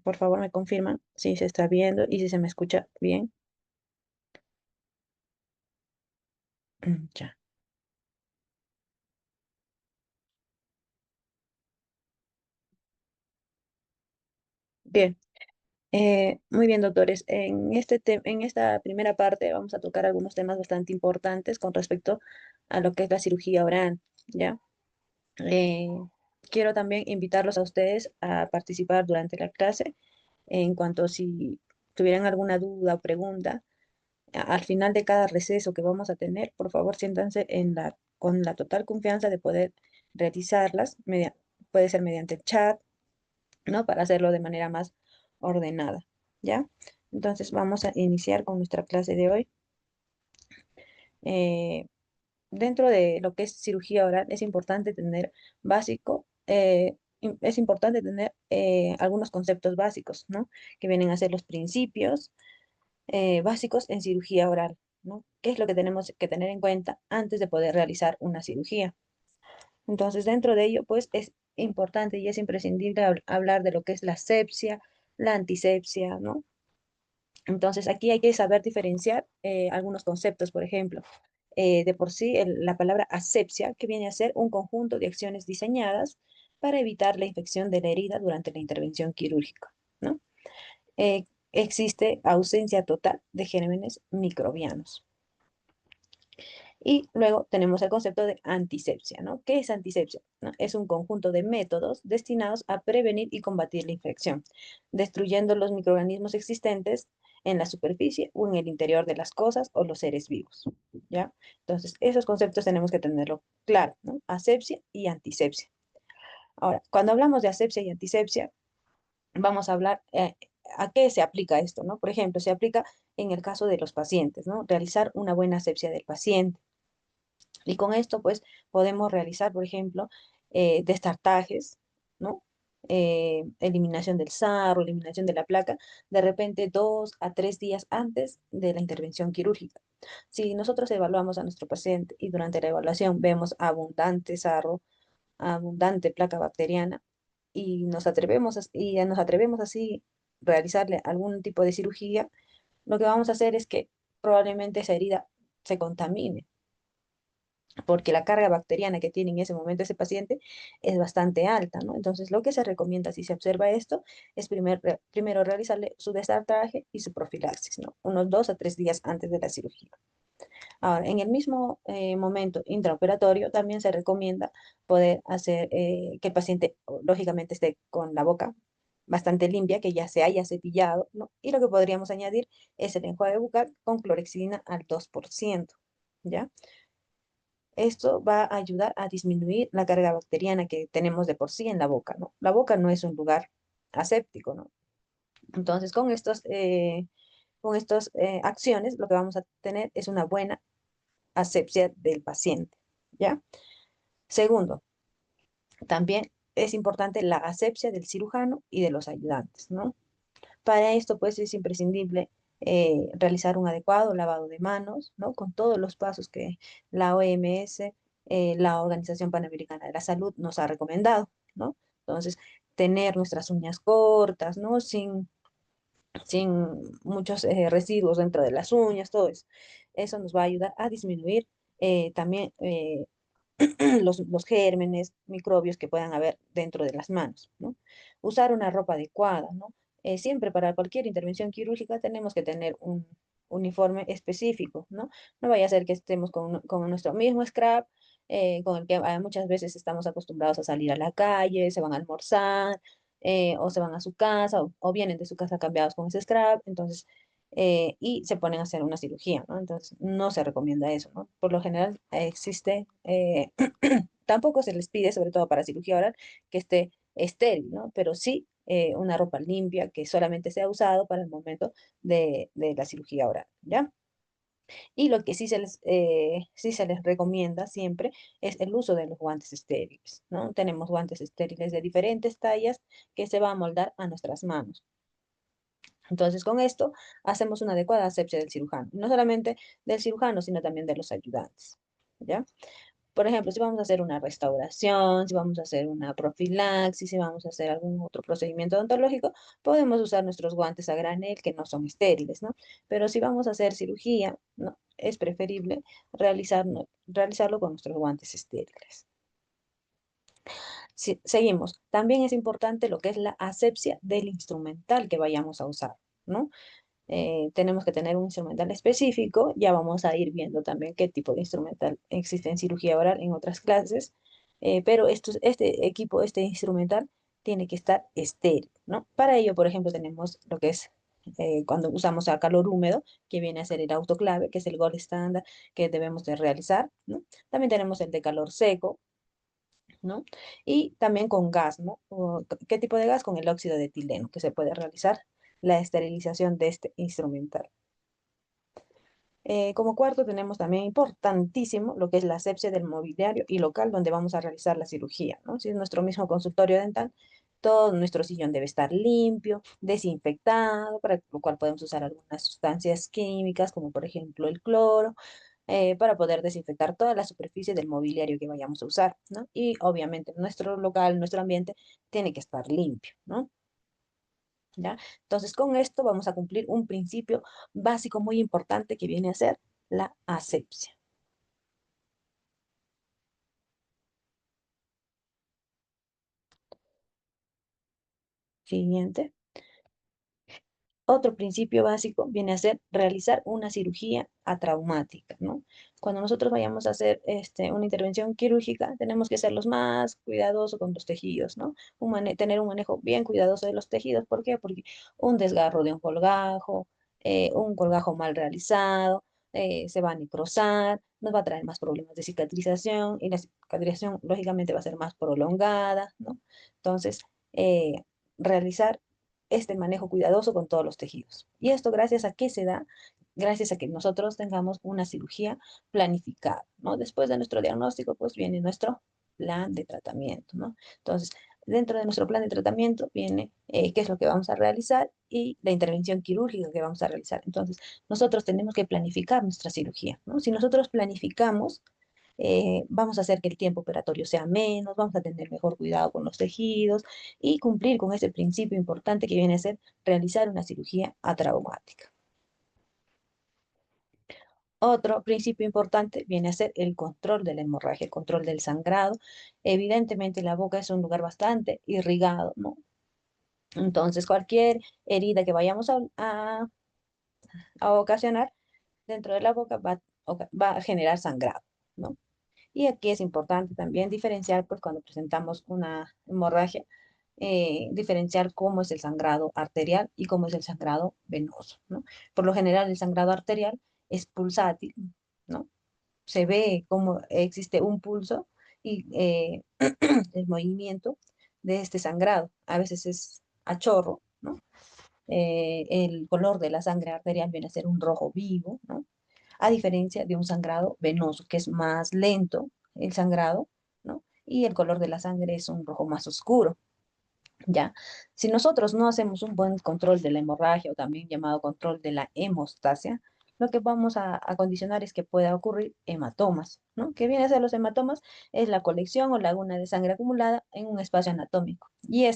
Por favor, me confirman si se está viendo y si se me escucha bien. Ya. Bien. Muy bien, doctores. En esta primera parte vamos a tocar algunos temas bastante importantes con respecto a lo que es la cirugía oral, ¿ya? Eh, Quiero también invitarlos a ustedes a participar durante la clase en cuanto si tuvieran alguna duda o pregunta. Al final de cada receso que vamos a tener, por favor, siéntanse con la total confianza de poder realizarlas. Puede ser mediante el chat, ¿no? Para hacerlo de manera más ordenada, ¿ya? Entonces vamos a iniciar con nuestra clase de hoy. Eh, Dentro de lo que es cirugía oral es importante tener es importante tener algunos conceptos básicos, ¿no? Que vienen a ser los principios básicos en cirugía oral, ¿no? ¿Qué es lo que tenemos que tener en cuenta antes de poder realizar una cirugía? Entonces, dentro de ello, pues es importante y es imprescindible hablar de lo que es la asepsia, la antisepsia, ¿no? Entonces, aquí hay que saber diferenciar algunos conceptos, por ejemplo, de por sí la palabra asepsia, que viene a ser un conjunto de acciones diseñadas para evitar la infección de la herida durante la intervención quirúrgica, ¿no? Existe ausencia total de gérmenes microbianos. Y luego tenemos el concepto de antisepsia, ¿no? ¿Qué es antisepsia? ¿No? Es un conjunto de métodos destinados a prevenir y combatir la infección, destruyendo los microorganismos existentes en la superficie o en el interior de las cosas o los seres vivos, ¿ya? Entonces, esos conceptos tenemos que tenerlo claro, ¿no? Asepsia y antisepsia. Ahora, cuando hablamos de asepsia y antisepsia, vamos a hablar a qué se aplica esto, ¿no? Por ejemplo, se aplica en el caso de los pacientes, ¿no? Realizar una buena asepsia del paciente. Y con esto, pues, podemos realizar, por ejemplo, destartajes, ¿no? Eliminación del sarro, eliminación de la placa, de repente 2 a 3 días antes de la intervención quirúrgica. Si nosotros evaluamos a nuestro paciente y durante la evaluación vemos abundante sarro, abundante placa bacteriana, y nos atrevemos así realizarle algún tipo de cirugía, lo que vamos a hacer es que probablemente esa herida se contamine porque la carga bacteriana que tiene en ese momento ese paciente es bastante alta, ¿no? Entonces, lo que se recomienda si se observa esto es primero realizarle su destartraje y su profilaxis, ¿no? Unos 2 a 3 días antes de la cirugía. Ahora, en el mismo momento intraoperatorio también se recomienda poder hacer que el paciente, lógicamente, esté con la boca bastante limpia, que ya se haya cepillado, ¿no? Y lo que podríamos añadir es el enjuague bucal con clorexidina al 2%, ¿ya? Esto va a ayudar a disminuir la carga bacteriana que tenemos de por sí en la boca, ¿no? La boca no es un lugar aséptico, ¿no? Entonces, con estas acciones, lo que vamos a tener es una buena asepsia del paciente, ¿ya? Segundo, también es importante la asepsia del cirujano y de los ayudantes, ¿no? Para esto, pues, es imprescindible realizar un adecuado lavado de manos, ¿no? Con todos los pasos que la OMS, la Organización Panamericana de la Salud, nos ha recomendado, ¿no? Entonces, tener nuestras uñas cortas, ¿no? Sin muchos residuos dentro de las uñas, todo eso. Eso nos va a ayudar a disminuir también los gérmenes, microbios que puedan haber dentro de las manos, ¿no? Usar una ropa adecuada, ¿no? Siempre para cualquier intervención quirúrgica tenemos que tener un uniforme específico, ¿no? No vaya a ser que estemos con nuestro mismo scrap, con el que muchas veces estamos acostumbrados a salir a la calle, se van a almorzar, o se van a su casa, o vienen de su casa cambiados con ese scrap, entonces, y se ponen a hacer una cirugía, ¿no? Entonces, no se recomienda eso, ¿no? Por lo general existe tampoco se les pide, sobre todo para cirugía oral, que esté estéril, ¿no? Pero sí una ropa limpia que solamente sea usado para el momento de la cirugía oral, ¿ya? Y lo que sí se les recomienda siempre es el uso de los guantes estériles, ¿no? Tenemos guantes estériles de diferentes tallas que se van a moldar a nuestras manos. Entonces, con esto hacemos una adecuada asepsia del cirujano, no solamente del cirujano, sino también de los ayudantes, ¿ya? Por ejemplo, si vamos a hacer una restauración, si vamos a hacer una profilaxis, si vamos a hacer algún otro procedimiento odontológico, podemos usar nuestros guantes a granel que no son estériles, ¿no? Pero si vamos a hacer cirugía, ¿no? Es preferible realizarlo con nuestros guantes estériles. Seguimos. También es importante lo que es la asepsia del instrumental que vayamos a usar, ¿no? Tenemos que tener un instrumental específico. Ya vamos a ir viendo también qué tipo de instrumental existe en cirugía oral en otras clases, pero este equipo, este instrumental, tiene que estar estéril, ¿no? Para ello, por ejemplo, tenemos lo que es cuando usamos a calor húmedo, que viene a ser el autoclave, que es el gold estándar que debemos de realizar, ¿no? También tenemos el de calor seco, ¿no? Y también con gas, ¿no? ¿Qué tipo de gas? Con el óxido de etileno, que se puede realizar la esterilización de este instrumental. Como cuarto tenemos también importantísimo lo que es la asepsia del mobiliario y local donde vamos a realizar la cirugía, ¿no? Si es nuestro mismo consultorio dental, todo nuestro sillón debe estar limpio, desinfectado, para lo cual podemos usar algunas sustancias químicas como por ejemplo el cloro, para poder desinfectar toda la superficie del mobiliario que vayamos a usar, ¿no? Y obviamente nuestro local, nuestro ambiente tiene que estar limpio, ¿no? ¿Ya? Entonces, con esto vamos a cumplir un principio básico muy importante que viene a ser la asepsia. Siguiente. Otro principio básico viene a ser realizar una cirugía atraumática, ¿no? Cuando nosotros vayamos a hacer una intervención quirúrgica, tenemos que ser los más cuidadosos con los tejidos, ¿no? Tener un manejo bien cuidadoso de los tejidos. ¿Por qué? Porque un desgarro de un colgajo mal realizado, se va a necrosar, nos va a traer más problemas de cicatrización y la cicatrización lógicamente va a ser más prolongada, ¿no? Entonces, eh, realizar este manejo cuidadoso con todos los tejidos. ¿Y esto gracias a qué se da? Gracias a que nosotros tengamos una cirugía planificada, ¿no? Después de nuestro diagnóstico, pues viene nuestro plan de tratamiento, ¿no? Entonces, dentro de nuestro plan de tratamiento viene qué es lo que vamos a realizar y la intervención quirúrgica que vamos a realizar. Entonces, nosotros tenemos que planificar nuestra cirugía, ¿no? Si nosotros planificamos, vamos a hacer que el tiempo operatorio sea menos, vamos a tener mejor cuidado con los tejidos y cumplir con ese principio importante que viene a ser realizar una cirugía atraumática. Otro principio importante viene a ser el control de la hemorragia, el control del sangrado. Evidentemente la boca es un lugar bastante irrigado, ¿no? Entonces cualquier herida que vayamos a ocasionar dentro de la boca va a generar sangrado, ¿no? Y aquí es importante también diferenciar, pues cuando presentamos una hemorragia, diferenciar cómo es el sangrado arterial y cómo es el sangrado venoso, ¿no? Por lo general, el sangrado arterial es pulsátil, ¿no? Se ve cómo existe un pulso y el movimiento de este sangrado. A veces es a chorro, ¿no? El color de la sangre arterial viene a ser un rojo vivo, ¿no? A diferencia de un sangrado venoso, que es más lento el sangrado, ¿no? Y el color de la sangre es un rojo más oscuro, ¿ya? Si nosotros no hacemos un buen control de la hemorragia o también llamado control de la hemostasia, lo que vamos a condicionar es que pueda ocurrir hematomas, ¿no? ¿Qué viene a ser los hematomas? Es la colección o laguna de sangre acumulada en un espacio anatómico. Y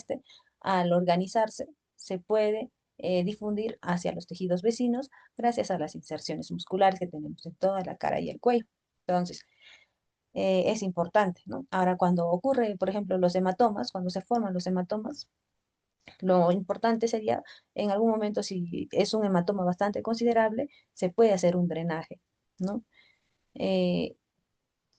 al organizarse, se puede difundir hacia los tejidos vecinos gracias a las inserciones musculares que tenemos en toda la cara y el cuello. Entonces, es importante, ¿no? Ahora, cuando ocurre, por ejemplo, los hematomas, cuando se forman los hematomas, lo importante sería, en algún momento, si es un hematoma bastante considerable, se puede hacer un drenaje, ¿no? Eh,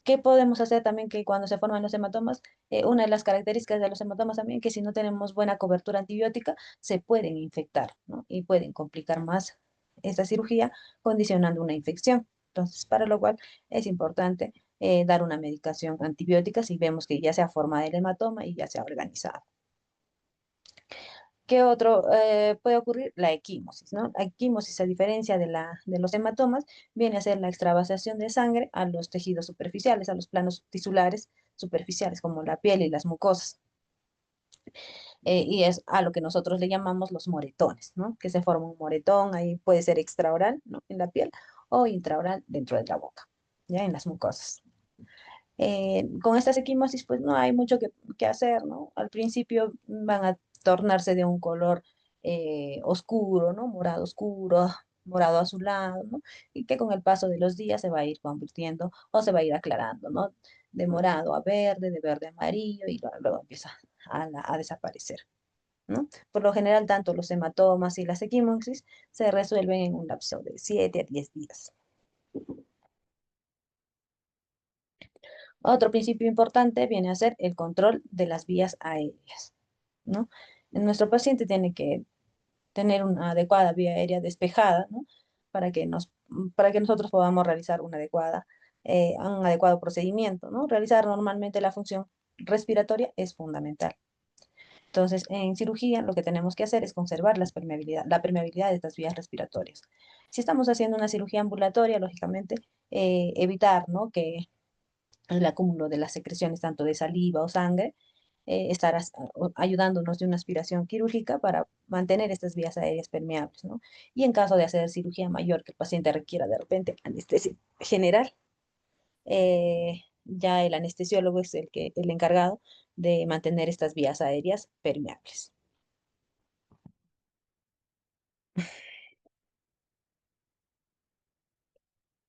¿Qué podemos hacer también que cuando se forman los hematomas? Una de las características de los hematomas también, que si no tenemos buena cobertura antibiótica, se pueden infectar, ¿no? Y pueden complicar más esta cirugía, condicionando una infección. Entonces, para lo cual es importante dar una medicación antibiótica si vemos que ya se ha formado el hematoma y ya se ha organizado. ¿Qué otro puede ocurrir? La equimosis, ¿no? La equimosis, a diferencia de los hematomas, viene a ser la extravasación de sangre a los tejidos superficiales, a los planos tisulares superficiales, como la piel y las mucosas. Y es a lo que nosotros le llamamos los moretones, ¿no? Que se forma un moretón, ahí puede ser extraoral, ¿no? En la piel o intraoral dentro de la boca, ya en las mucosas. Con estas equimosis, pues no hay mucho que hacer, ¿no? Al principio van a tornarse de un color oscuro, ¿no? Morado oscuro, morado azulado, ¿no? Y que con el paso de los días se va a ir convirtiendo o se va a ir aclarando, ¿no? De morado a verde, de verde a amarillo y luego empieza a desaparecer, ¿no? Por lo general, tanto los hematomas y las equimosis se resuelven en un lapso de 7 a 10 días. Otro principio importante viene a ser el control de las vías aéreas, ¿no? Nuestro paciente tiene que tener una adecuada vía aérea despejada, ¿no? Para que para que nosotros podamos realizar un adecuado procedimiento, ¿no? Realizar normalmente la función respiratoria es fundamental. Entonces, en cirugía lo que tenemos que hacer es conservar la permeabilidad de estas vías respiratorias. Si estamos haciendo una cirugía ambulatoria, lógicamente, evitar, ¿no? que el acúmulo de las secreciones tanto de saliva o sangre, estar ayudándonos de una aspiración quirúrgica para mantener estas vías aéreas permeables, ¿no? Y en caso de hacer cirugía mayor, que el paciente requiera de repente anestesia general, ya el anestesiólogo es el encargado de mantener estas vías aéreas permeables.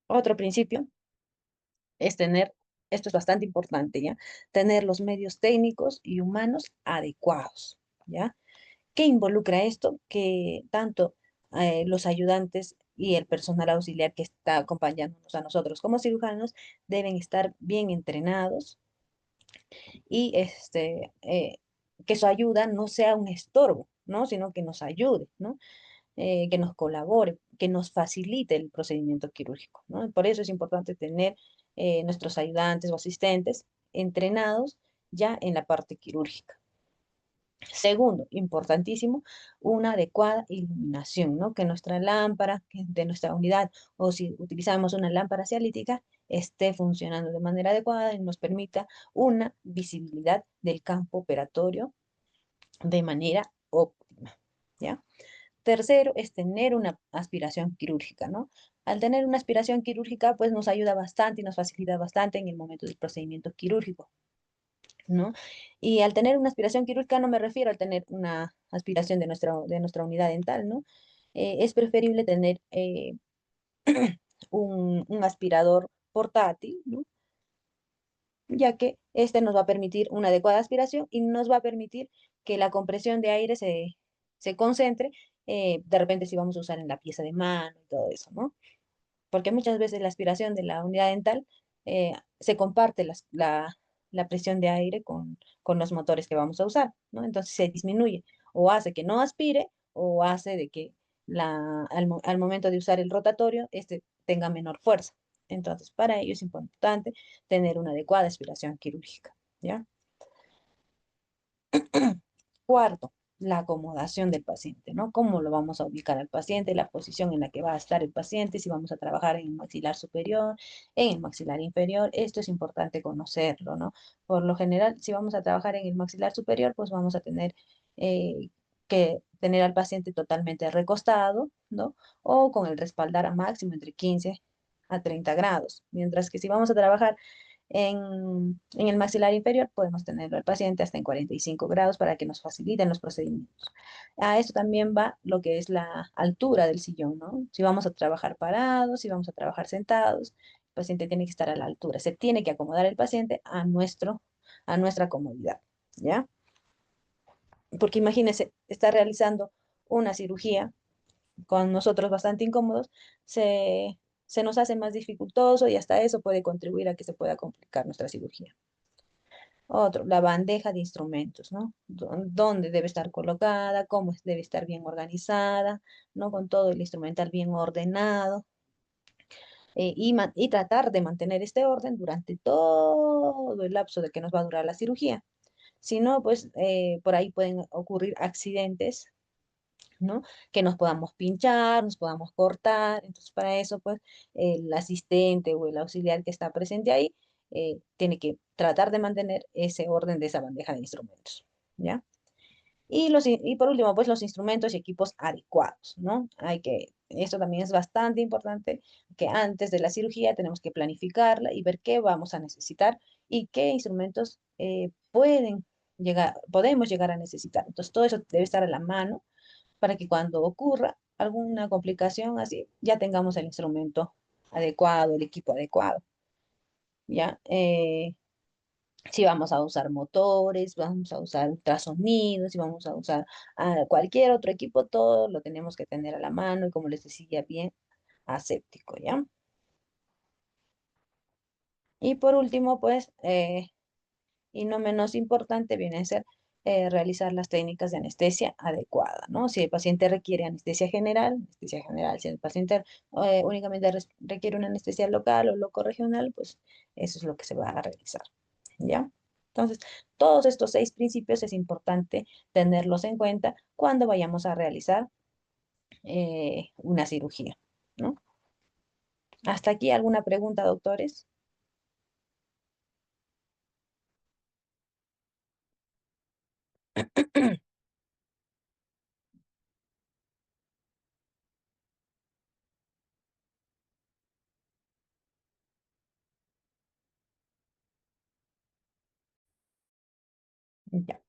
Otro principio es esto es bastante importante, ¿ya? Tener los medios técnicos y humanos adecuados, ¿ya? ¿Qué involucra esto? Que tanto los ayudantes y el personal auxiliar que está acompañándonos a nosotros como cirujanos deben estar bien entrenados y que su ayuda no sea un estorbo, ¿no? Sino que nos ayude, ¿no? Que nos colabore, que nos facilite el procedimiento quirúrgico, ¿no? Por eso es importante tener nuestros ayudantes o asistentes entrenados ya en la parte quirúrgica. Segundo, importantísimo, una adecuada iluminación, ¿no? Que nuestra lámpara de nuestra unidad o si utilizamos una lámpara cialítica esté funcionando de manera adecuada y nos permita una visibilidad del campo operatorio de manera óptima, ¿ya? Tercero es tener una aspiración quirúrgica, ¿no? Al tener una aspiración quirúrgica, pues nos ayuda bastante y nos facilita bastante en el momento del procedimiento quirúrgico, ¿no? Y al tener una aspiración quirúrgica no me refiero al tener una aspiración de nuestra unidad dental, ¿no? Es preferible tener un aspirador portátil, ¿no? Ya que este nos va a permitir una adecuada aspiración y nos va a permitir que la compresión de aire se concentre, de repente si vamos a usar en la pieza de mano y todo eso, ¿no? Porque muchas veces la aspiración de la unidad dental se comparte la presión de aire con los motores que vamos a usar, ¿no? Entonces se disminuye o hace que no aspire o hace de que al momento de usar el rotatorio, este tenga menor fuerza. Entonces, para ello es importante tener una adecuada aspiración quirúrgica, ¿ya? Cuarto, la acomodación del paciente, ¿no? ¿Cómo lo vamos a ubicar al paciente? La posición en la que va a estar el paciente, si vamos a trabajar en el maxilar superior, en el maxilar inferior, esto es importante conocerlo, ¿no? Por lo general, si vamos a trabajar en el maxilar superior, pues vamos a tener que tener al paciente totalmente recostado, ¿no? O con el respaldar a máximo entre 15 a 30 grados, mientras que si vamos a trabajar en el maxilar inferior podemos tenerlo al paciente hasta en 45 grados para que nos faciliten los procedimientos. A esto también va lo que es la altura del sillón, ¿no? Si vamos a trabajar parados, si vamos a trabajar sentados, el paciente tiene que estar a la altura. Se tiene que acomodar el paciente a nuestra comodidad, ¿ya? Porque imagínense, está realizando una cirugía con nosotros bastante incómodos, se nos hace más dificultoso y hasta eso puede contribuir a que se pueda complicar nuestra cirugía. Otro, la bandeja de instrumentos, ¿no? Dónde debe estar colocada, debe estar bien organizada, ¿no? Con todo el instrumental bien ordenado, y tratar de mantener este orden durante todo el lapso de que nos va a durar la cirugía. Si no, pues por ahí pueden ocurrir accidentes, ¿no? Que nos podamos pinchar, nos podamos cortar. Entonces, para eso, pues, el asistente o el auxiliar que está presente ahí tiene que tratar de mantener ese orden de esa bandeja de instrumentos, ¿ya? Y por último, pues, los instrumentos y equipos adecuados, ¿no? Esto también es bastante importante, que antes de la cirugía tenemos que planificarla y ver qué vamos a necesitar y qué instrumentos podemos llegar a necesitar. Entonces, todo eso debe estar a la mano para que cuando ocurra alguna complicación así, ya tengamos el instrumento adecuado, el equipo adecuado, ¿ya? Si vamos a usar motores, vamos a usar ultrasonidos, si vamos a usar cualquier otro equipo, todo lo tenemos que tener a la mano y como les decía, bien aséptico, ¿ya? Y por último, pues, y no menos importante, viene a ser realizar las técnicas de anestesia adecuada, ¿no? Si el paciente requiere anestesia general, si el paciente únicamente requiere una anestesia local o locorregional, pues eso es lo que se va a realizar, ¿ya? Entonces, todos estos 6 principios es importante tenerlos en cuenta cuando vayamos a realizar una cirugía, ¿no? ¿Hasta aquí alguna pregunta, doctores? Ya.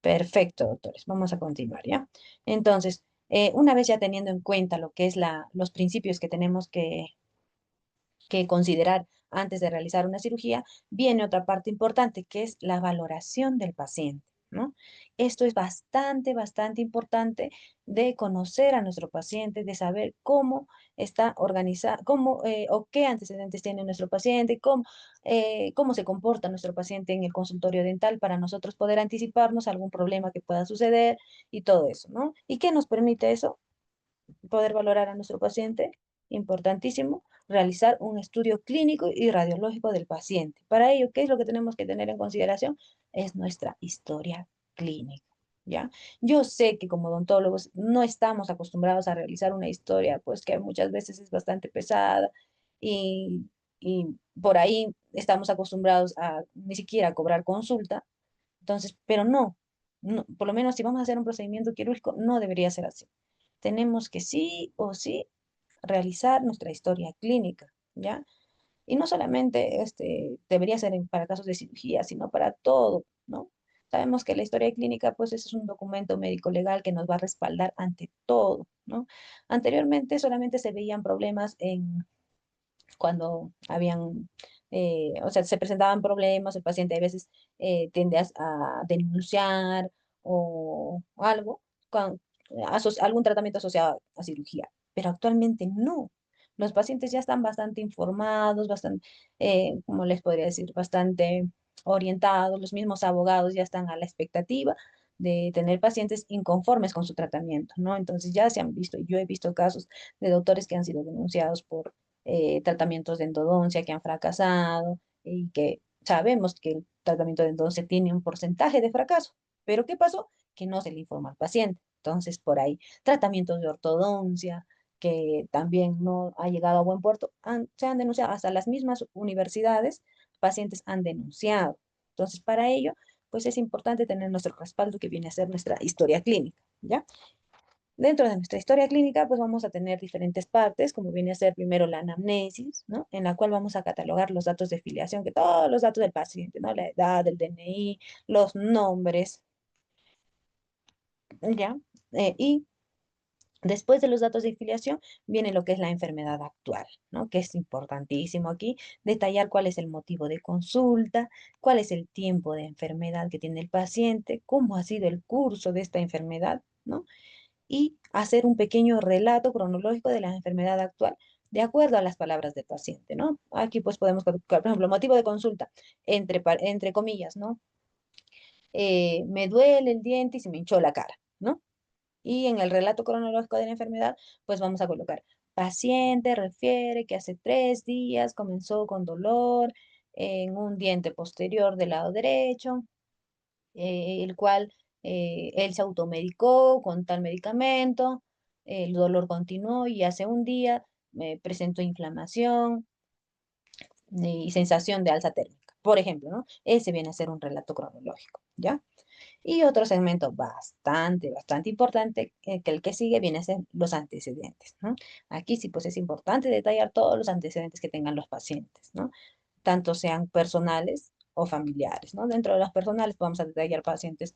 Perfecto, doctores. Vamos a continuar, ¿ya? Entonces, una vez ya teniendo en cuenta lo que es los principios que tenemos que considerar antes de realizar una cirugía, viene otra parte importante, que es la valoración del paciente, ¿no? Esto es bastante importante de conocer a nuestro paciente, de saber cómo está organizado, cómo o qué antecedentes tiene nuestro paciente, cómo se comporta nuestro paciente en el consultorio dental para nosotros poder anticiparnos a algún problema que pueda suceder y todo eso, ¿no? ¿Y qué nos permite eso? Poder valorar a nuestro paciente, importantísimo, realizar un estudio clínico y radiológico del paciente. Para ello, ¿qué es lo que tenemos que tener en consideración? Es nuestra historia clínica, ¿ya? Yo sé que como odontólogos no estamos acostumbrados a realizar una historia, pues que muchas veces es bastante pesada y por ahí estamos acostumbrados a ni siquiera cobrar consulta. Entonces, pero no, por lo menos si vamos a hacer un procedimiento quirúrgico, no debería ser así. Tenemos que sí o sí realizar nuestra historia clínica, ¿ya? Y no solamente debería ser para casos de cirugía, sino para todo, ¿no? Sabemos que la historia clínica, pues, es un documento médico legal que nos va a respaldar ante todo, ¿no? Anteriormente solamente se veían problemas cuando o sea, se presentaban problemas, el paciente a veces tiende a denunciar o algo, con, algún tratamiento asociado a cirugía, pero actualmente no. Los pacientes ya están bastante informados, bastante, ¿cómo les podría decir? Bastante orientados, los mismos abogados ya están a la expectativa de tener pacientes inconformes con su tratamiento, ¿no? Entonces ya se han visto, yo he visto casos de doctores que han sido denunciados por tratamientos de endodoncia que han fracasado y que sabemos que el tratamiento de endodoncia tiene un porcentaje de fracaso. Pero ¿qué pasó? Que no se le informa al paciente. Entonces, por ahí, tratamientos de ortodoncia que también no ha llegado a buen puerto, se han denunciado hasta las mismas universidades, pacientes han denunciado. Entonces, para ello, pues es importante tener nuestro respaldo que viene a ser nuestra historia clínica, ¿ya? Dentro de nuestra historia clínica, pues vamos a tener diferentes partes, como viene a ser primero la anamnesis, ¿no? En la cual vamos a catalogar los datos de filiación, que todos los datos del paciente, ¿no? La edad, el DNI, los nombres, ¿ya? Y después de los datos de filiación viene lo que es la enfermedad actual, ¿no? Que es importantísimo aquí detallar cuál es el motivo de consulta, cuál es el tiempo de enfermedad que tiene el paciente, cómo ha sido el curso de esta enfermedad, ¿no? Y hacer un pequeño relato cronológico de la enfermedad actual de acuerdo a las palabras del paciente, ¿no? Aquí pues podemos colocar, por ejemplo, motivo de consulta, entre comillas, ¿no? Me duele el diente y se me hinchó la cara, ¿no? Y en el relato cronológico de la enfermedad, pues vamos a colocar, paciente refiere que hace 3 días comenzó con dolor en un diente posterior del lado derecho, el cual él se automedicó con tal medicamento, el dolor continuó y hace un día presentó inflamación y sensación de alza térmica, por ejemplo, ¿no? Ese viene a ser un relato cronológico, ¿ya? Y otro segmento bastante importante, que el que sigue viene a ser los antecedentes, ¿no? Aquí sí, pues es importante detallar todos los antecedentes que tengan los pacientes, ¿no? Tanto sean personales o familiares, ¿no? Dentro de los personales vamos a detallar pacientes,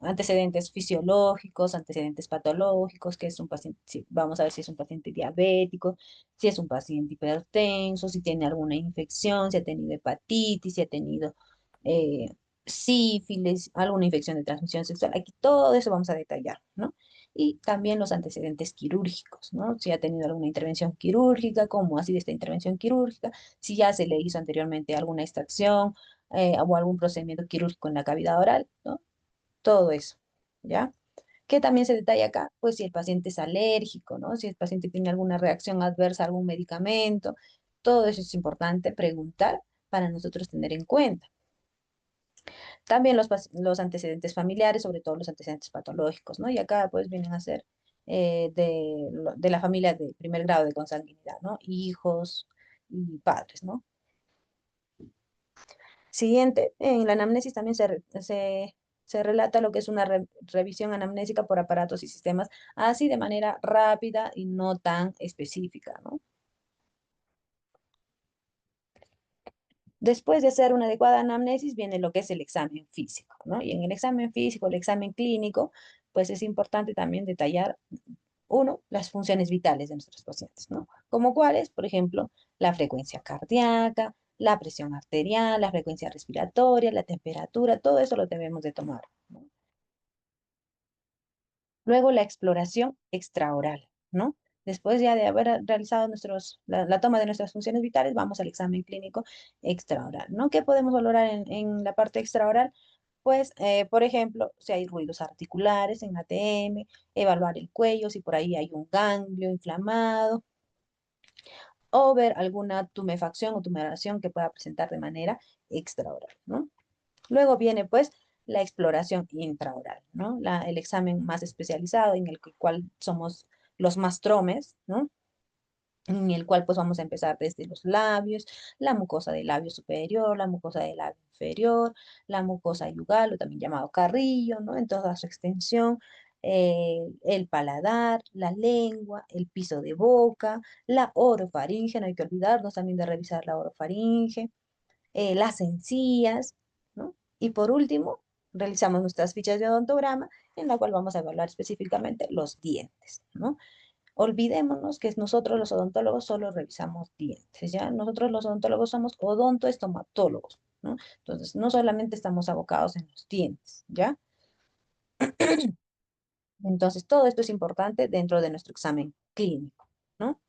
antecedentes fisiológicos, antecedentes patológicos, que es un paciente, vamos a ver si es un paciente diabético, si es un paciente hipertenso, si tiene alguna infección, si ha tenido hepatitis, si ha tenido eh, sífilis, alguna infección de transmisión sexual. Aquí todo eso vamos a detallar, ¿no? Y también los antecedentes quirúrgicos, ¿no? Si ha tenido alguna intervención quirúrgica, cómo ha sido esta intervención quirúrgica, si ya se le hizo anteriormente alguna extracción o algún procedimiento quirúrgico en la cavidad oral, ¿no? Todo eso, ¿ya? Que también se detalla acá, pues si el paciente es alérgico, ¿no? Si el paciente tiene alguna reacción adversa a algún medicamento, todo eso es importante preguntar para nosotros tener en cuenta. También los antecedentes familiares, sobre todo los antecedentes patológicos, ¿no? Y acá pues vienen a ser de la familia de primer grado de consanguinidad, ¿no? Hijos y padres, ¿no? Siguiente, en la anamnesis también se relata lo que es una revisión anamnésica por aparatos y sistemas, así de manera rápida y no tan específica, ¿no? Después de hacer una adecuada anamnesis viene lo que es el examen físico, ¿no? Y en el examen físico, el examen clínico, pues es importante también detallar, uno, las funciones vitales de nuestros pacientes, ¿no? Como cuáles, por ejemplo, la frecuencia cardíaca, la presión arterial, la frecuencia respiratoria, la temperatura, todo eso lo debemos de tomar, ¿no? Luego la exploración extraoral, ¿no? Después ya de haber realizado la toma de nuestras funciones vitales, vamos al examen clínico extraoral, ¿no? ¿Qué podemos valorar en la parte extraoral? Pues, por ejemplo, si hay ruidos articulares en ATM, evaluar el cuello, si por ahí hay un ganglio inflamado, o ver alguna tumefacción o tumoración que pueda presentar de manera extraoral, ¿no? Luego viene pues la exploración intraoral, ¿no? El examen más especializado en el cual somos los mastromes, ¿no? En el cual pues vamos a empezar desde los labios, la mucosa del labio superior, la mucosa del labio inferior, la mucosa yugal, o también llamado carrillo, ¿no? En toda su extensión, el paladar, la lengua, el piso de boca, la orofaringe, no hay que olvidarnos también de revisar la orofaringe, las encías, ¿no? Y por último, realizamos nuestras fichas de odontograma, en la cual vamos a evaluar específicamente los dientes, ¿no? Olvidémonos que nosotros los odontólogos solo revisamos dientes, ¿ya? Nosotros los odontólogos somos odontoestomatólogos, ¿no? Entonces, no solamente estamos abocados en los dientes, ¿ya? Entonces, todo esto es importante dentro de nuestro examen clínico, ¿no?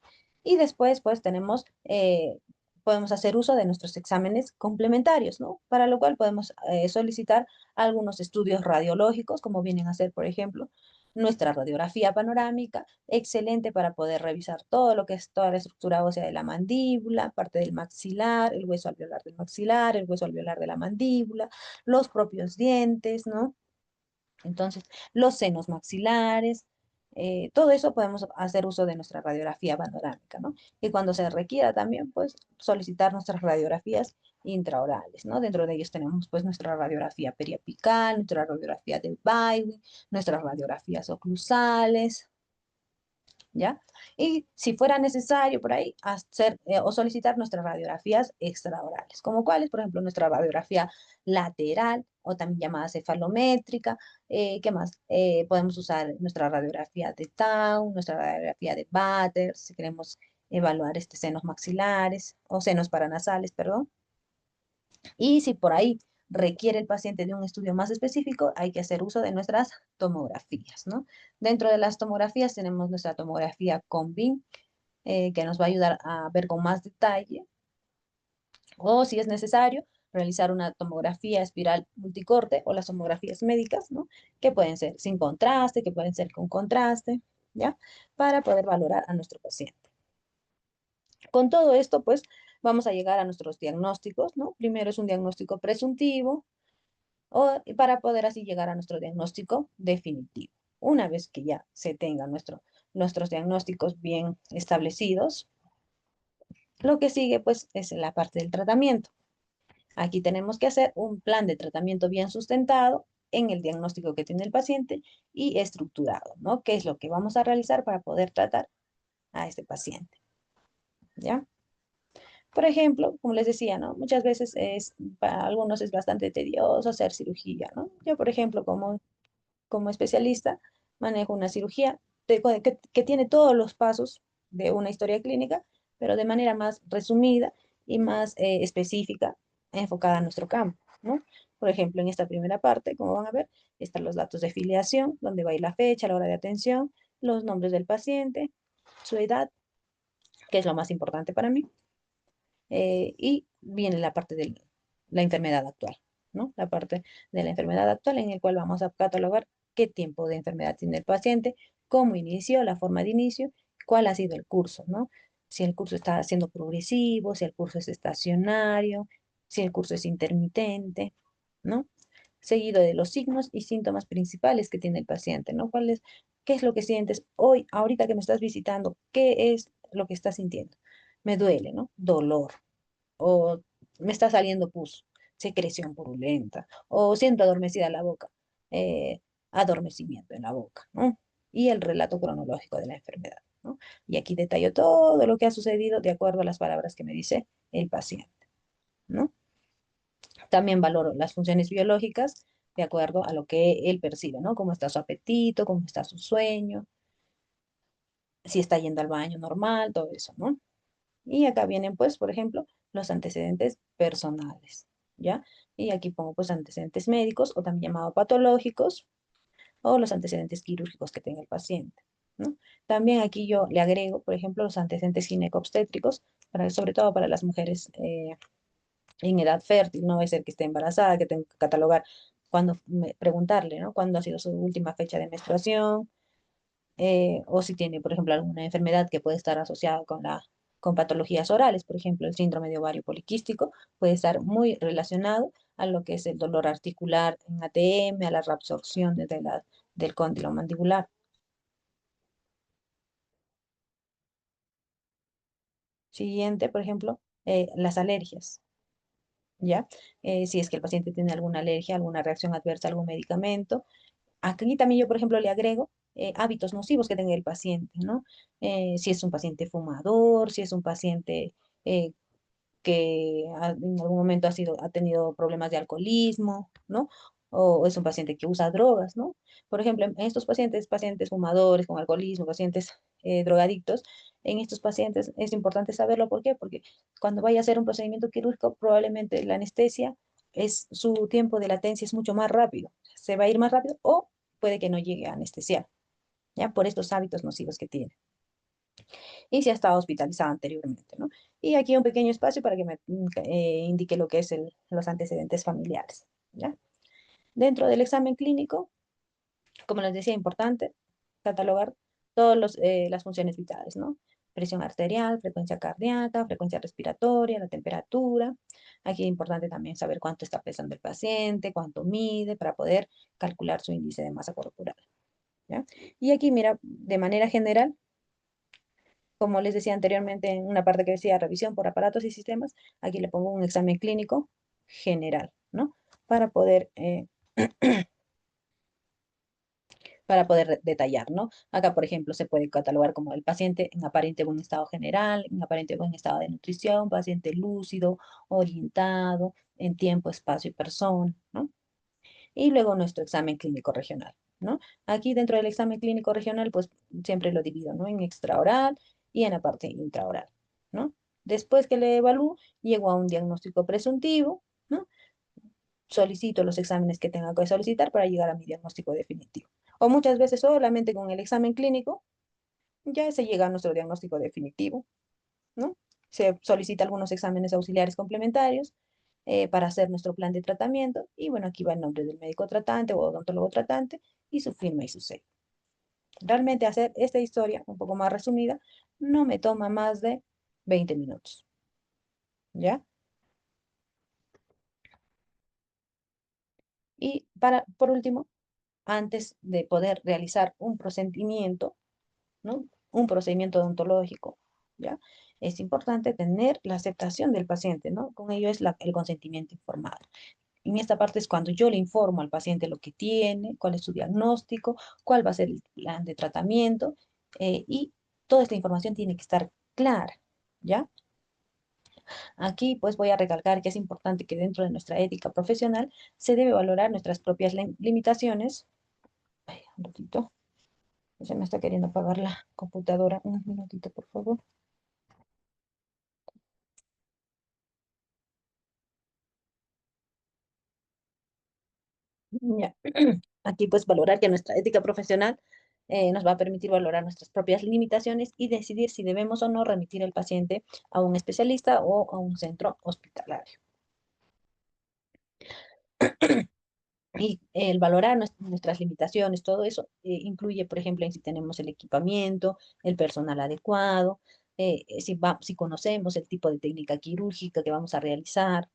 Y después, pues, podemos hacer uso de nuestros exámenes complementarios, ¿no? Para lo cual podemos solicitar algunos estudios radiológicos, como vienen a ser, por ejemplo, nuestra radiografía panorámica, excelente para poder revisar todo lo que es toda la estructura ósea de la mandíbula, parte del maxilar, el hueso alveolar del maxilar, el hueso alveolar de la mandíbula, los propios dientes, ¿no? Entonces, los senos maxilares, todo eso podemos hacer uso de nuestra radiografía panorámica, ¿no? Y cuando se requiera también, pues, solicitar nuestras radiografías intraorales, ¿no? Dentro de ellos tenemos, pues, nuestra radiografía periapical, nuestra radiografía de Bywin, nuestras radiografías oclusales, ¿ya? Y si fuera necesario por ahí, hacer o solicitar nuestras radiografías extraorales, como cuáles, por ejemplo, nuestra radiografía lateral o también llamada cefalométrica. ¿Qué más? Podemos usar nuestra radiografía de Tau, nuestra radiografía de Batter, si queremos evaluar senos maxilares o senos paranasales, perdón. Y si por ahí requiere el paciente de un estudio más específico, hay que hacer uso de nuestras tomografías, ¿no? Dentro de las tomografías tenemos nuestra tomografía Combin, que nos va a ayudar a ver con más detalle, o si es necesario, realizar una tomografía espiral multicorte o las tomografías médicas, ¿no? Que pueden ser sin contraste, que pueden ser con contraste, ¿ya? Para poder valorar a nuestro paciente. Con todo esto, pues, vamos a llegar a nuestros diagnósticos, ¿no? Primero es un diagnóstico presuntivo, para poder así llegar a nuestro diagnóstico definitivo. Una vez que ya se tengan nuestros diagnósticos bien establecidos, lo que sigue pues es la parte del tratamiento. Aquí tenemos que hacer un plan de tratamiento bien sustentado en el diagnóstico que tiene el paciente y estructurado, ¿no? ¿Qué es lo que vamos a realizar para poder tratar a este paciente? ¿Ya? Por ejemplo, como les decía, ¿no? Muchas veces para algunos es bastante tedioso hacer cirugía, ¿no? Yo, por ejemplo, como especialista, manejo una cirugía que tiene todos los pasos de una historia clínica, pero de manera más resumida y más específica, enfocada a nuestro campo, ¿no? Por ejemplo, en esta primera parte, como van a ver, están los datos de filiación, donde va a ir la fecha, la hora de atención, los nombres del paciente, su edad, que es lo más importante para mí, y viene la parte de la enfermedad actual, ¿no? La parte de la enfermedad actual en el cual vamos a catalogar qué tiempo de enfermedad tiene el paciente, cómo inició, la forma de inicio, cuál ha sido el curso, ¿no? Si el curso está siendo progresivo, si el curso es estacionario, si el curso es intermitente, ¿no? Seguido de los signos y síntomas principales que tiene el paciente, ¿no? ¿Qué es lo que sientes hoy, ahorita que me estás visitando? ¿Qué es lo que estás sintiendo? Me duele, ¿no? Dolor, o me está saliendo pus, secreción purulenta, o siento adormecida la boca, eh, adormecimiento en la boca, ¿no? Y el relato cronológico de la enfermedad, ¿no? Y aquí detallo todo lo que ha sucedido de acuerdo a las palabras que me dice el paciente, ¿no? También valoro las funciones biológicas de acuerdo a lo que él percibe, ¿no? Cómo está su apetito, cómo está su sueño, si está yendo al baño normal, todo eso, ¿no? Y acá vienen, pues, por ejemplo, los antecedentes personales, ¿ya? Y aquí pongo, pues, antecedentes médicos o también llamados patológicos o los antecedentes quirúrgicos que tenga el paciente, ¿no? También aquí yo le agrego, por ejemplo, los antecedentes ginecoobstétricos, sobre todo para las mujeres en edad fértil, no es el que esté embarazada, que tengo que catalogar, preguntarle, ¿no? ¿Cuándo ha sido su última fecha de menstruación? O si tiene, por ejemplo, alguna enfermedad que puede estar asociada con patologías orales, por ejemplo, el síndrome de ovario poliquístico puede estar muy relacionado a lo que es el dolor articular en ATM, a la reabsorción del cóndilo mandibular. Siguiente, por ejemplo, las alergias, ¿ya? Si es que el paciente tiene alguna alergia, alguna reacción adversa a algún medicamento. Aquí también yo, por ejemplo, le agrego hábitos nocivos que tenga el paciente, ¿no? Si es un paciente fumador, si es un paciente eh, que en algún momento ha tenido problemas de alcoholismo, ¿no? O es un paciente que usa drogas, ¿no? Por ejemplo, en estos pacientes, pacientes fumadores con alcoholismo, pacientes drogadictos, en estos pacientes es importante saberlo. ¿Por qué? Porque cuando vaya a hacer un procedimiento quirúrgico, probablemente la anestesia su tiempo de latencia es mucho más rápido. Se va a ir más rápido o puede que no llegue a anestesiar, ¿ya? Por estos hábitos nocivos que tiene y si ha estado hospitalizada anteriormente, ¿no? Y aquí un pequeño espacio para que me indique lo que es los antecedentes familiares, ¿ya? Dentro del examen clínico, como les decía, importante catalogar todas las funciones vitales, ¿no? Presión arterial, frecuencia cardíaca, frecuencia respiratoria, la temperatura. Aquí es importante también saber cuánto está pesando el paciente, cuánto mide, para poder calcular su índice de masa corporal, ¿ya? Y aquí, mira, de manera general, como les decía anteriormente en una parte que decía revisión por aparatos y sistemas, aquí le pongo un examen clínico general, ¿no? Para poder, eh, para poder detallar, ¿no? Acá, por ejemplo, se puede catalogar como el paciente en aparente buen estado general, en aparente buen estado de nutrición, paciente lúcido, orientado, en tiempo, espacio y persona, ¿no? Y luego nuestro examen clínico regional, ¿no? Aquí dentro del examen clínico regional, pues siempre lo divido, ¿no? En extraoral y en la parte intraoral, ¿no? Después que le evalúo, llego a un diagnóstico presuntivo, ¿no? Solicito los exámenes que tenga que solicitar para llegar a mi diagnóstico definitivo. O muchas veces solamente con el examen clínico ya se llega a nuestro diagnóstico definitivo, ¿no? Se solicita algunos exámenes auxiliares complementarios para hacer nuestro plan de tratamiento. Y bueno, aquí va el nombre del médico tratante o odontólogo tratante y su firma y su sello. Realmente hacer esta historia un poco más resumida no me toma más de 20 minutos, ¿ya? Y por último, antes de poder realizar un procedimiento, ¿no? Un procedimiento odontológico, ¿ya? Es importante tener la aceptación del paciente, ¿no? Con ello es el consentimiento informado. En esta parte es cuando yo le informo al paciente lo que tiene, cuál es su diagnóstico, cuál va a ser el plan de tratamiento y toda esta información tiene que estar clara, ¿ya? Aquí pues voy a recalcar que es importante que dentro de nuestra ética profesional se debe valorar nuestras propias limitaciones. Ay, un ratito, se me está queriendo apagar la computadora. Un minutito, por favor. Ya. Aquí pues valorar que nuestra ética profesional nos va a permitir valorar nuestras propias limitaciones y decidir si debemos o no remitir al paciente a un especialista o a un centro hospitalario. Y el valorar nuestras limitaciones, todo eso incluye, por ejemplo, en si tenemos el equipamiento, el personal adecuado, si conocemos el tipo de técnica quirúrgica que vamos a realizar,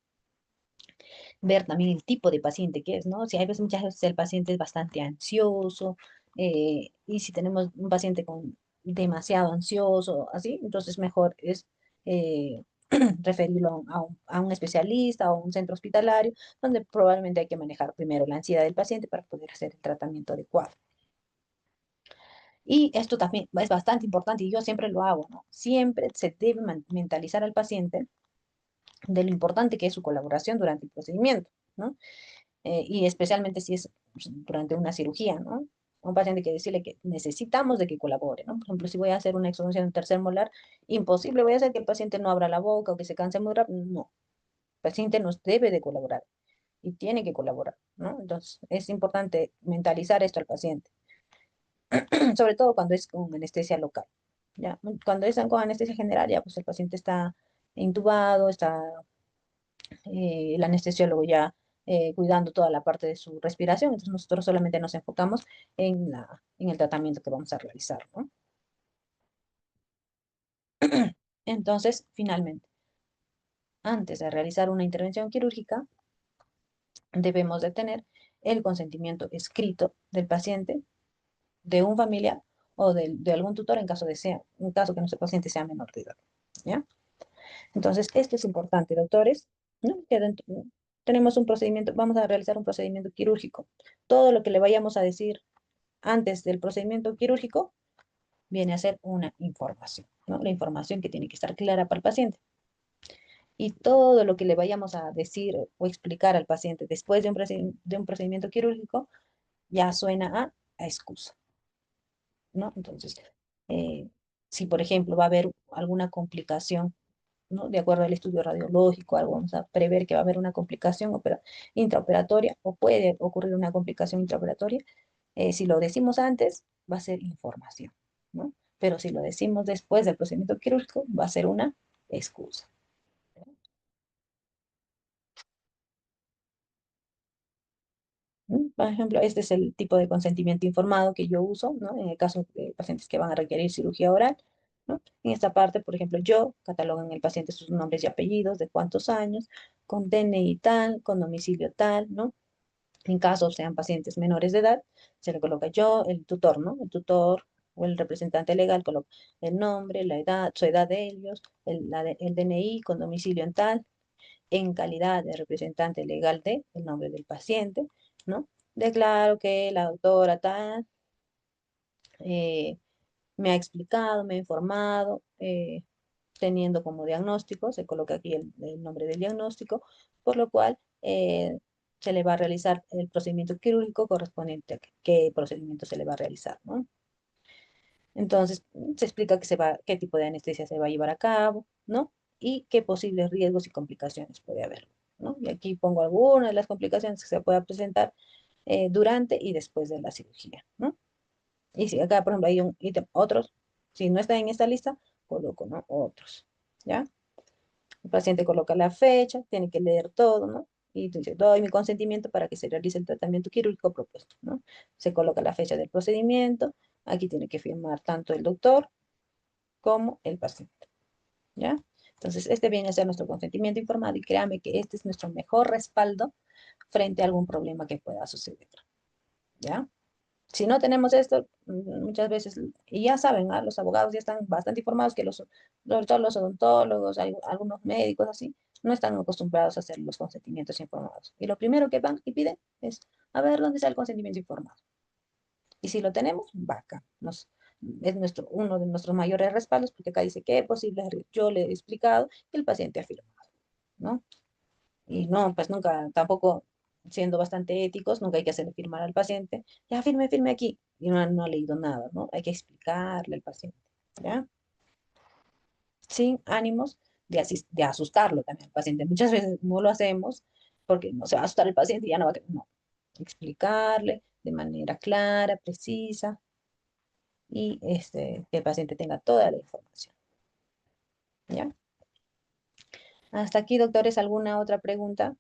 ver también el tipo de paciente que es, ¿no? Si hay veces, muchas veces el paciente es bastante ansioso, y si tenemos un paciente con demasiado ansioso, así, entonces mejor es eh, referirlo a un especialista o un centro hospitalario, donde probablemente hay que manejar primero la ansiedad del paciente para poder hacer el tratamiento adecuado. Y esto también es bastante importante y yo siempre lo hago, ¿no? Siempre se debe mentalizar al paciente de lo importante que es su colaboración durante el procedimiento, ¿no? Y especialmente si es durante una cirugía, ¿no? A un paciente hay que decirle que necesitamos de que colabore, ¿no? Por ejemplo, si voy a hacer una extracción de un tercer molar, imposible voy a hacer que el paciente no abra la boca o que se canse muy rápido, no. El paciente nos debe de colaborar y tiene que colaborar, ¿no? Entonces, es importante mentalizar esto al paciente, sobre todo cuando es con anestesia local, ¿ya? Cuando es con anestesia general, ya pues el paciente está intubado, está el anestesiólogo ya cuidando toda la parte de su respiración, entonces nosotros solamente nos enfocamos en el tratamiento que vamos a realizar, ¿no? Entonces, finalmente, antes de realizar una intervención quirúrgica, debemos de tener el consentimiento escrito del paciente, de un familiar o de algún tutor en caso que nuestro paciente sea menor de edad, ¿ya? Entonces, esto es importante, doctores, ¿no? Tenemos un procedimiento, vamos a realizar un procedimiento quirúrgico. Todo lo que le vayamos a decir antes del procedimiento quirúrgico viene a ser una información, ¿no? La información que tiene que estar clara para el paciente. Y todo lo que le vayamos a decir o explicar al paciente después de un procedimiento quirúrgico ya suena a excusa, ¿no? Entonces, eh, si por ejemplo va a haber alguna complicación, ¿no? De acuerdo al estudio radiológico, algo vamos a prever que va a haber una complicación intraoperatoria o puede ocurrir una complicación intraoperatoria. Si lo decimos antes, va a ser información, ¿no? Pero si lo decimos después del procedimiento quirúrgico, va a ser una excusa. ¿No? Por ejemplo, este es el tipo de consentimiento informado que yo uso, ¿no? En el caso de pacientes que van a requerir cirugía oral, ¿no? En esta parte, por ejemplo, yo catalogo en el paciente sus nombres y apellidos, de cuántos años, con DNI tal, con domicilio tal, ¿no? En caso sean pacientes menores de edad, se le coloca yo, el tutor, ¿no? El tutor o el representante legal coloca el nombre, la edad, su edad de ellos, el DNI con domicilio en tal, en calidad de representante legal de el nombre del paciente, ¿no? Declaro que la doctora tal eh, me ha explicado, me ha informado, teniendo como diagnóstico, se coloca aquí el nombre del diagnóstico, por lo cual se le va a realizar el procedimiento quirúrgico correspondiente a qué procedimiento se le va a realizar, ¿no? Entonces, se explica qué tipo de anestesia se va a llevar a cabo, ¿no? Y qué posibles riesgos y complicaciones puede haber, ¿no? Y aquí pongo algunas de las complicaciones que se puedan presentar durante y después de la cirugía, ¿no? Y si acá, por ejemplo, hay un ítem, otros, si no está en esta lista, coloco, ¿no? Otros, ¿ya? El paciente coloca la fecha, tiene que leer todo, ¿no? Y dice, doy mi consentimiento para que se realice el tratamiento quirúrgico propuesto, ¿no? Se coloca la fecha del procedimiento, aquí tiene que firmar tanto el doctor como el paciente, ¿ya? Entonces, este viene a ser nuestro consentimiento informado y créame que este es nuestro mejor respaldo frente a algún problema que pueda suceder, ¿ya? Si no tenemos esto, muchas veces, y ya saben, ¿ah? Los abogados ya están bastante informados que sobre todo los odontólogos, algunos médicos así, no están acostumbrados a hacer los consentimientos informados. Y lo primero que van y piden es, a ver, ¿dónde está el consentimiento informado? Y si lo tenemos, vaca. es uno de nuestros mayores respaldos, porque acá dice que es posible, yo le he explicado y el paciente ha afirmado, ¿no? Y no, pues nunca, tampoco siendo bastante éticos, nunca hay que hacerle firmar al paciente, ya firme, firme aquí, y no ha leído nada, ¿no? Hay que explicarle al paciente, ¿ya? Sin ánimos de asustarlo también al paciente. Muchas veces no lo hacemos porque no se va a asustar el paciente y ya no va a querer, no. Explicarle de manera clara, precisa y que el paciente tenga toda la información, ¿ya? Hasta aquí, doctores, ¿alguna otra pregunta?